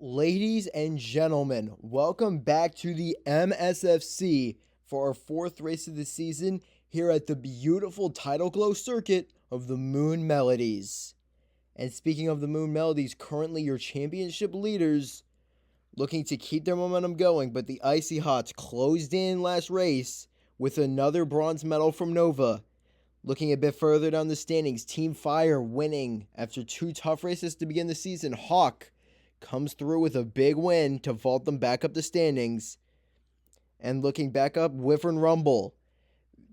Ladies and gentlemen, welcome back to the MSFC for our fourth race of the season here at the beautiful Tidalglow Circuit of the Moon Melodies. And speaking of the Moon Melodies, currently your championship leaders looking to keep their momentum going, but the Icy Hots closed in last race with another bronze medal from Nova. Looking a bit further down the standings, Team Fire winning after two tough races to begin the season. Hawk comes through with a big win to vault them back up the standings. And looking back up, Wyvern Rumble,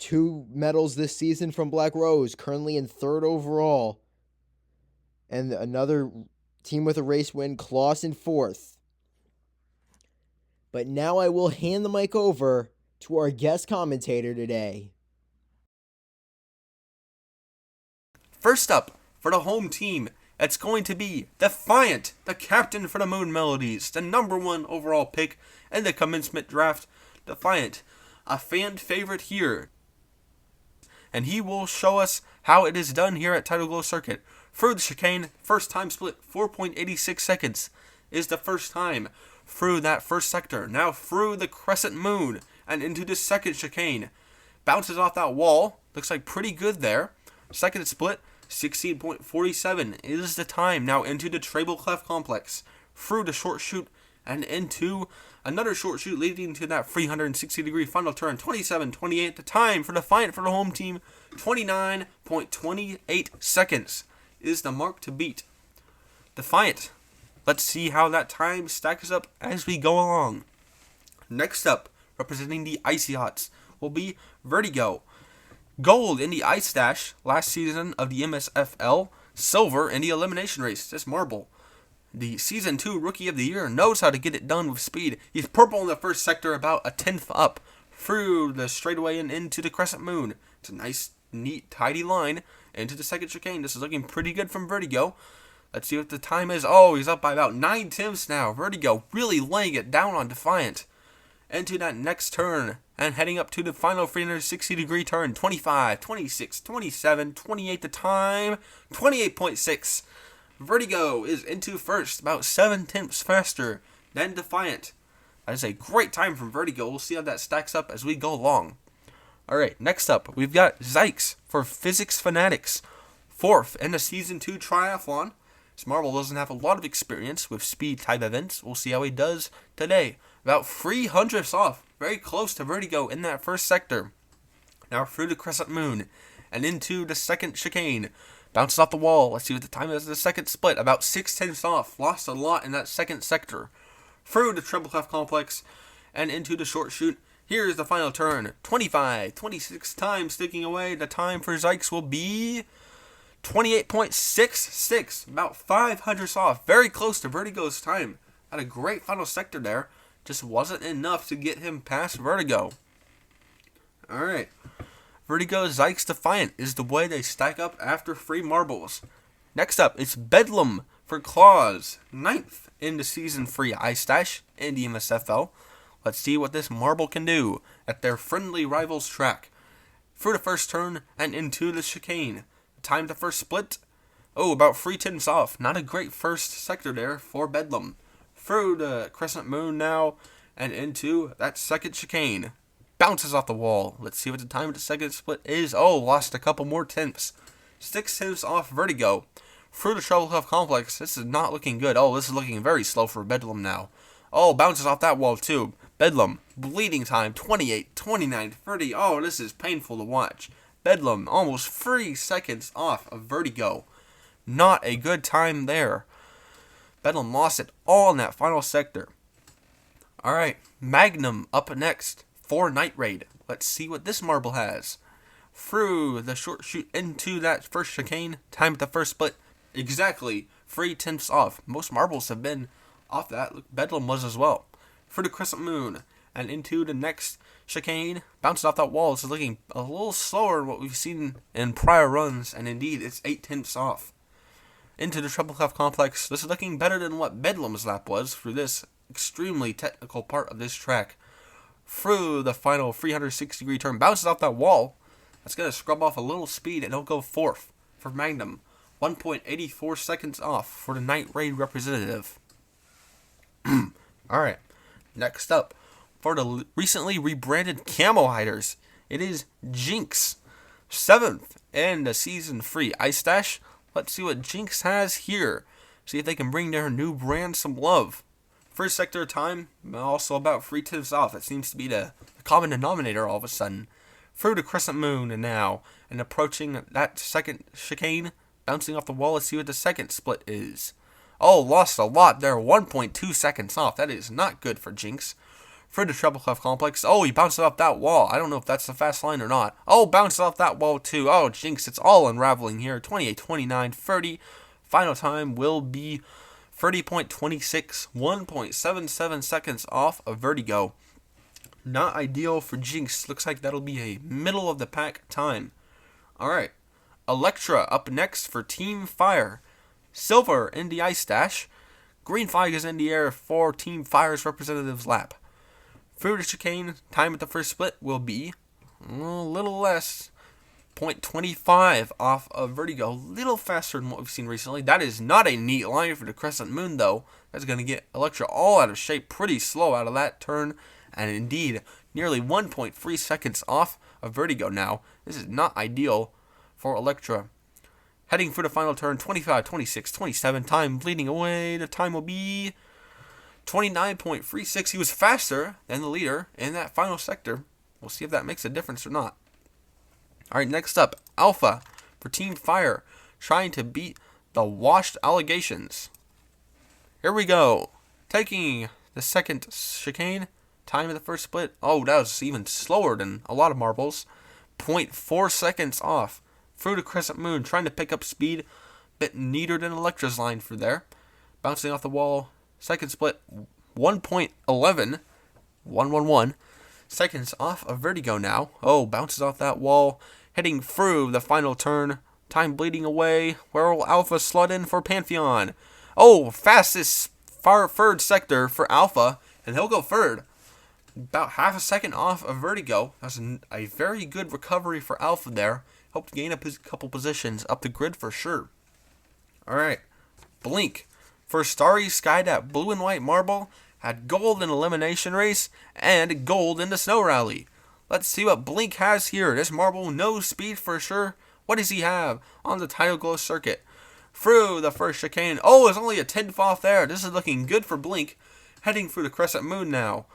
2 medals this season from Black Rose, currently in 3rd overall. And another team with a race win, Kloss in 4th. But now I will hand the mic over to our guest commentator today. First up, for the home team, it's going to be Defiant, the captain for the Moon Melodies, the number 1 overall pick in the commencement draft. Defiant, a fan favorite here, and he will show us how it is done here at Tidalglow Circuit. Through the chicane, first time split, 4.86 seconds is the first time through that first sector. Now through the crescent moon and into the second chicane. Bounces off that wall, looks like pretty good there. Second split, 16.47 is the time. Now into the treble clef complex, through the short chute, and into another short chute leading to that 360-degree final turn. 27.28 the time for Defiant for the home team. 29.28 seconds is the mark to beat. Defiant, let's see how that time stacks up as we go along. Next up, representing the Icy Hots, will be Vertigo. Gold in the Ice Dash last season of the MSFL. Silver in the elimination race. This Marble, the Season 2 Rookie of the Year, knows how to get it done with speed. He's purple in the first sector, about a 10th up through the straightaway and into the crescent moon. It's a nice, neat, tidy line into the second chicane. This is looking pretty good from Vertigo. Let's see what the time is. Oh, he's up by about 9/10 now. Vertigo really laying it down on Defiant. Into that next turn and heading up to the final 360-degree turn. 25, 26, 27, 28 the time. 28.6. Vertigo is into first, about 7/10 faster than Defiant. That is a great time from Vertigo. We'll see how that stacks up as we go along. Alright, next up, we've got Zykes for Physics Fanatics. 4th in the Season 2 Triathlon. This Marble doesn't have a lot of experience with speed type events. We'll see how he does today. About 300ths off, very close to Vertigo in that first sector. Now through the crescent moon and into the second chicane. Bounces off the wall. Let's see what the time is. The second split, about 6/10 off. Lost a lot in that second sector. Through the treble clef complex and into the short chute. Here's the final turn. 25, 26 times sticking away. The time for Zykes will be 28.66. About 500ths off. Very close to Vertigo's time. Had a great final sector there. Just wasn't enough to get him past Vertigo. Alright. Vertigo, Zykes, Defiant is the way they stack up after 3 marbles. Next up, it's Bedlam for Claws. 9th in the Season 3 Ice Dash in the MSFL. Let's see what this Marble can do at their friendly rivals track. Through the first turn and into the chicane. Time the first split. Oh, about 3/10 off. Not a great first sector there for Bedlam. Through the crescent moon now and into that second chicane. Bounces off the wall. Let's see what the time of the second split is. Oh, lost a couple more tenths. 6/10 off Vertigo. Through the treble clef complex. This is not looking good. Oh, this is looking very slow for Bedlam now. Oh, bounces off that wall too. Bedlam, bleeding time, 28, 29, 30. Oh, this is painful to watch. Bedlam, almost 3 seconds off of Vertigo. Not a good time there. Bedlam lost it all in that final sector. Alright, Magnum up next for Night Raid. Let's see what this Marble has. Through the short chute into that first chicane. Time at the first split. Exactly 3/10 off. Most Marbles have been off that. Bedlam was as well. Through the crescent moon and into the next chicane. Bounces off that wall. It's looking a little slower than what we've seen in prior runs. And indeed, it's 8/10 off. Into the treble clef complex. This is looking better than what Bedlam's lap was through this extremely technical part of this track. Through the final 360-degree turn. Bounces off that wall. That's going to scrub off a little speed and it'll go 4th for Magnum. 1.84 seconds off for the Night Raid representative. Alright, next up, for the recently rebranded Camo Hiders, it is Jinx. 7th in the season-free Ice Dash. Let's see what Jinx has here. See if they can bring their new brand some love. First sector time, also about 3 tips off. That seems to be the common denominator all of a sudden. Through the Crescent Moon and now, and approaching that second chicane, bouncing off the wall. Let's see what the second split is. Oh, lost a lot there, 1.2 seconds off. That is not good for Jinx. For the Treble Clef Complex. Oh, he bounced off that wall. I don't know if that's the fast line or not. Oh, bounced off that wall too. Oh, Jinx, it's all unraveling here. 28, 29, 30. Final time will be 30.26, 1.77 seconds off of Vertigo. Not ideal for Jinx. Looks like that'll be a middle of the pack time. Alright. Electra up next for Team Fire. Silver in the Ice Dash. Green flag is in the air for Team Fire's representative's lap. Through the chicane, time at the first split will be a little less, 0.25 off of Vertigo. A little faster than what we've seen recently. That is not a neat line for the Crescent Moon, though. That's going to get Electra all out of shape pretty slow out of that turn. And indeed, nearly 1.3 seconds off of Vertigo now. This is not ideal for Electra. Heading for the final turn, 25, 26, 27. Time bleeding away. The time will be 29.36. He was faster than the leader in that final sector. We'll see if that makes a difference or not. Alright, next up, Alpha for Team Fire, trying to beat the Washed Allegations. Here we go. Taking the second chicane, time of the first split. Oh, that was even slower than a lot of marbles. 0.4 seconds off. Through the Crescent Moon, trying to pick up speed. Bit neater than Electra's line for there. Bouncing off the wall. Second split, 1.11, 111 seconds off of Vertigo now. Oh, bounces off that wall, heading through the final turn. Time bleeding away. Where will Alpha slot in for Pantheon? Oh, fastest third sector for Alpha, and he'll go third. About half a second off of Vertigo. That's a very good recovery for Alpha there. Hope to gain a couple positions up the grid for sure. Alright, Blink. For Starry Sky, that blue and white marble had gold in elimination race and gold in the snow rally. Let's see what Blink has here. This marble, no speed for sure. What does he have on the Tidalglow Circuit? Through the first chicane. Oh, it's only a 10th off there. This is looking good for Blink. Heading through the Crescent Moon now.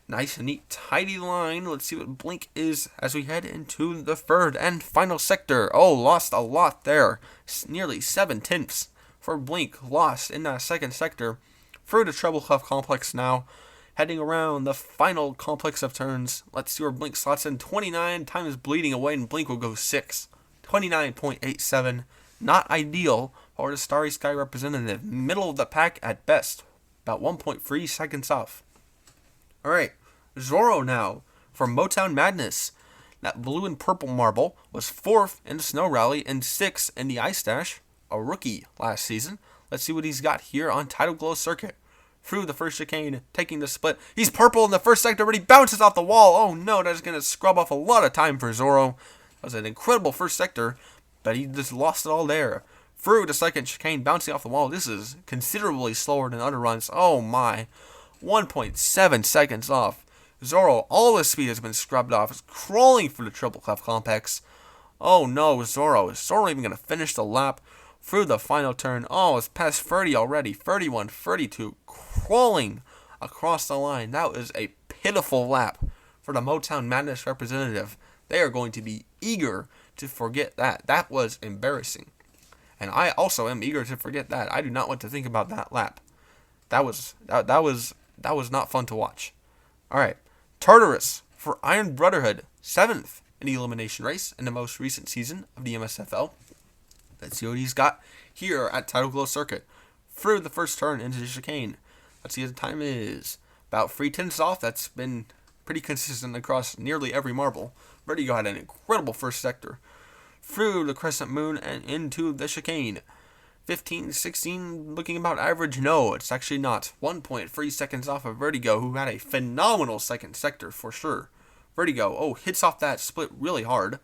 Nice and neat, tidy line. Let's see what Blink is as we head into the third and final sector. Oh, lost a lot there. Nearly 7/10 for Blink, lost in that second sector. Through the Treble Clef Complex now. Heading around the final complex of turns. Let's see where Blink slots in. 29, time is bleeding away, and Blink will go 6. 29.87. Not ideal for the Starry Sky representative. Middle of the pack at best. About 1.3 seconds off. Alright, Zoro now for Motown Madness. That blue and purple marble was 4th in the Snow Rally and 6th in the Ice Dash. A rookie last season. Let's see what he's got here on Tidalglow Circuit. Through the first chicane, taking the split. He's purple in the first sector, but he bounces off the wall. Oh no, that's going to scrub off a lot of time for Zoro. That was an incredible first sector, but he just lost it all there. Through the second chicane, bouncing off the wall. This is considerably slower than other runs. Oh my. 1.7 seconds off. Zoro, all his speed has been scrubbed off. He's crawling for the Triple Clef Complex. Oh no, Zoro. Is Zoro even going to finish the lap? Through the final turn. Oh, it's past 30 already. 31, 32. Crawling across the line. That was a pitiful lap for the Motown Madness representative. They are going to be eager to forget that. That was embarrassing. And I also am eager to forget that. I do not want to think about that lap. That was not fun to watch. Alright. Tartarus for Iron Brotherhood. 7th in the elimination race in the most recent season of the MSFL. Let's see what he's got here at Tidalglow Circuit. Through the first turn into the chicane. Let's see what the time is. About 3/10 off. That's been pretty consistent across nearly every marble. Vertigo had an incredible first sector. Through the Crescent Moon and into the chicane. 15, 16, looking about average. No, it's actually not. 1.3 seconds off of Vertigo, who had a phenomenal second sector for sure. Vertigo, oh, hits off that split really hard.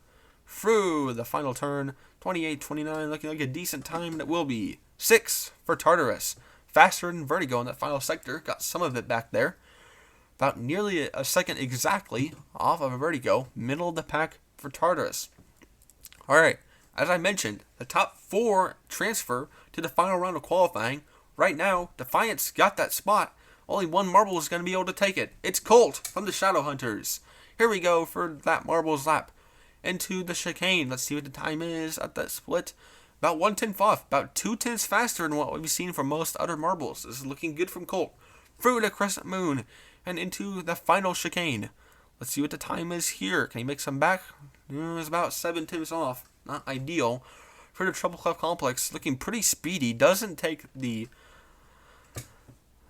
Through the final turn. 28, 29, looking like a decent time, and it will be 6 for Tartarus. faster than Vertigo in that final sector. Got some of it back there. About nearly a second exactly off of Vertigo. Middle of the pack for Tartarus. Alright, as I mentioned, the top 4 transfer to the final round of qualifying. Right now, Defiance got that spot. Only one marble is going to be able to take it. It's Colt from the Shadow Hunters. Here we go for that marbles lap. Into the chicane. Let's see what the time is at that split. About 1/10 off. About 2/10 faster than what we've seen from most other marbles. This is looking good from Colt. Through the Crescent Moon. And into the final chicane. Let's see what the time is here. Can he make some back? It's about 7/10 off. Not ideal. For the Treble Clef Complex, looking pretty speedy. Doesn't take the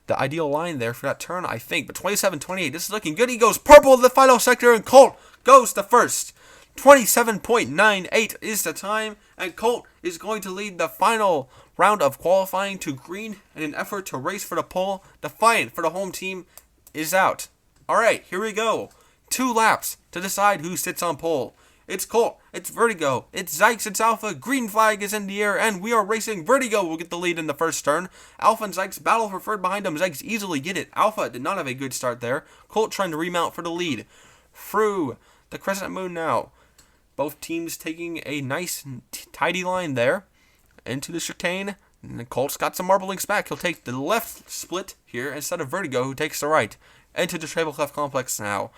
ideal line there for that turn, I think. But 27.28, this is looking good. He goes purple to the final sector, and Colt goes to first. 27.98 is the time, and Colt is going to lead the final round of qualifying to green in an effort to race for the pole. Defiant for the home team is out. Alright, here we go. 2 laps to decide who sits on pole. It's Colt, it's Vertigo, it's Zykes, it's Alpha, green flag is in the air, and we are racing. Vertigo will get the lead in the first turn. Alpha and Zykes battle for third behind him. Zykes easily get it. Alpha did not have a good start there. Colt trying to remount for the lead. Through the Crescent Moon now. Both teams taking a nice, tidy line there. Into the chicane. And Colt's got some marble links back. He'll take the left split here instead of Vertigo, who takes the right. Into the Treble Clef Complex now.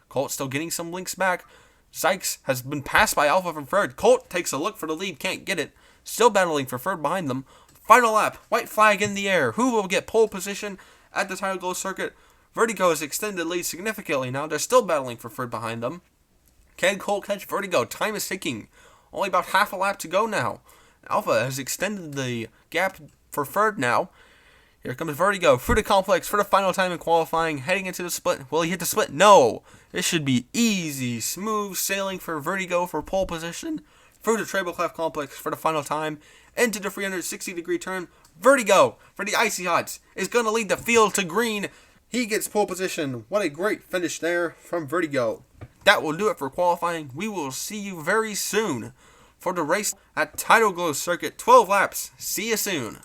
Colt still getting some links back. Zykes has been passed by Alpha from third. Colt takes a look for the lead, can't get it. Still battling for third behind them. Final lap, white flag in the air. Who will get pole position at the Tidalglow Circuit? Vertigo has extended the lead significantly now. They're still battling for third behind them. Can Colt catch Vertigo? Time is ticking. Only about half a lap to go now. Alpha has extended the gap for third now. Here comes Vertigo through the complex for the final time in qualifying, heading into the split. Will he hit the split? No. This should be easy, smooth sailing for Vertigo for pole position. Through the Treble Clef Complex for the final time, into the 360-degree turn. Vertigo for the Icy Hots is going to lead the field to green. He gets pole position. What a great finish there from Vertigo. That will do it for qualifying. We will see you very soon for the race at Tidalglow Circuit. 12 laps. See you soon.